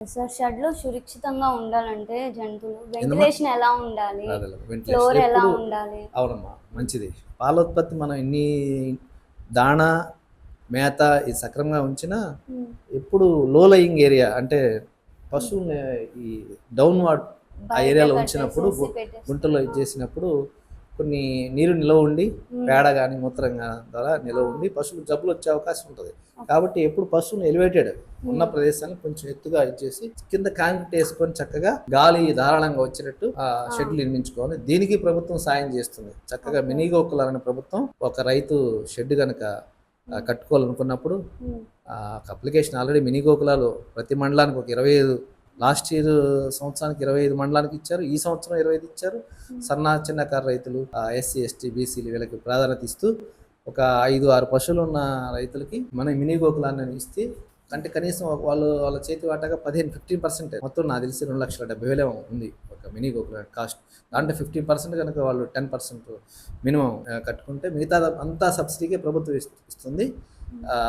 Sir షెడ్‌లో సురక్షితంగా ఉండాలంటే జంతువులు ఏందమ్మా? వెంటిలేషన్ ఎలా ఉండాలి? అదేలే వెంటిలేషన్ ఫ్లోర్ ఎలా ఎప్పుడు ఉండాలి? అవునమ్మా, మంచిది. పాల ఉత్పత్తి మనం ఎన్ని దాణా, మేత ఇది సక్రమంగా ఉంచినా హ్మ్. ఎప్పుడు లో లయింగ్ ఏరియా అంటే పశువుల్ని ఈ డౌన్వార్డ్ ఆ బయట ఏరియాలో ఉంచినప్పుడు కట్టేసేసి పెట్టేస్తారు. గుంటలో ఇది చేసినప్పుడు కొన్ని నీరు నిల్వ ఉండి పేడ కానీ మూత్రం ద్వారా నిల్వ ఉండి పశువులకు జబ్బులు వచ్చే అవకాశం ఉంటుంది. కాబట్టి ఎప్పుడు పశువుని ఎలివేటెడ్ ఉన్న ప్రదేశాన్ని కొంచెం ఎత్తుగా ఇచ్చేసి కింద కాంక్రీట్ వేసుకొని చక్కగా గాలి ధారాళంగా వచ్చేటట్టు ఆ షెడ్లు నిర్మించుకోవాలి. దీనికి ప్రభుత్వం సాయం చేస్తుంది. చక్కగా మినీ గోకులాలని ప్రభుత్వం ఒక రైతు షెడ్ కనుక కట్టుకోవాలనుకున్నప్పుడు అప్లికేషన్ ఆల్రెడీ మినీ గోకులాలు ప్రతి మండలానికి ఒక 25 లాస్ట్ ఇయర్ సంవత్సరానికి 25 మండలానికి ఇచ్చారు. ఈ సంవత్సరం 25 ఇచ్చారు. సన్న చిన్నకారు రైతులు, ఎస్సీ ఎస్టీ బీసీలు వీళ్ళకి ప్రాధాన్యత ఇస్తూ ఒక 5-6 పశువులు ఉన్న రైతులకి మనం మినీ గోకులాన్ని ఇస్తే అంటే కనీసం వాళ్ళ చేతి వాటాగా 15% మొత్తం నాకు తెలిసి 2,70,000 ఉంది ఒక మినీ గోకుల కాస్ట్. దాంట్లో 15% కనుక వాళ్ళు 10% మినిమం కట్టుకుంటే మిగతా అంతా సబ్సిడీకే ప్రభుత్వం ఇస్తుంది.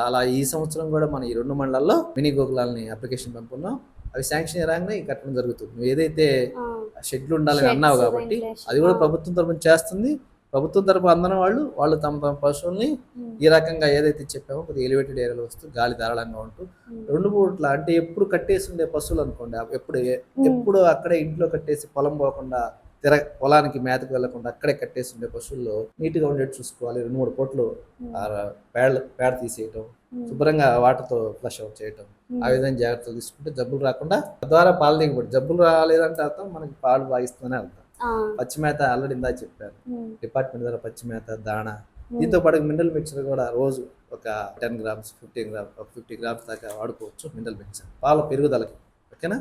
అలా ఈ సంవత్సరం కూడా మన ఈ 2 మండలాల్లో మినీ గోకులాలని అప్లికేషన్ పంపున్నాం. అవి శాంక్షన్ రాగానే కట్టడం జరుగుతుంది. నువ్వు ఏదైతే షెడ్లు ఉండాలని అన్నావు కాబట్టి అది కూడా ప్రభుత్వం తరపున చేస్తుంది. ప్రభుత్వం తరపు అందరం వాళ్ళు తమ తమ పశువుల్ని ఈ రకంగా ఏదైతే చెప్పామో కొద్దిగా ఎలివేటెడ్ ఏరియాలో వస్తూ గాలి ధారాళంగా ఉంటూ 2 పూట్ల అంటే ఎప్పుడు కట్టేసి ఉండే పశువులు అనుకోండి, ఎప్పుడు అక్కడే ఇంట్లో కట్టేసి పొలం పోకుండా పొలానికి మేతకు వెళ్లకుండా అక్కడే కట్టేసి ఉండే పశువుల్లో నీట్గా ఉండేది చూసుకోవాలి. 2-3 పూటలు పేడ తీసేయటం, శుభ్రంగా వాటర్తో ఫ్లష్ అవుట్ చేయటం, ఆ విధంగా జాగ్రత్తలు తీసుకుంటే జబ్బులు రాకుండా తద్వారా పాలు దిగుబడి. జబ్బులు రాలేదంటే అర్థం మనకి పాలు బాగిస్తుందనే అర్థం. పచ్చిమేత ఆల్రెడీ ఇందా చెప్పారు, డిపార్ట్మెంట్ ద్వారా పచ్చిమేత, దాణా, దీంతో పాటు మినరల్ మిక్చర్ కూడా రోజు ఒక 10 గ్రామ్స్ 15 గ్రామ్స్ 50 గ్రామ్స్ దాకా వాడుకోవచ్చు. మినరల్ మిక్చర్ పాల పెరుగుదలకి. ఓకేనా?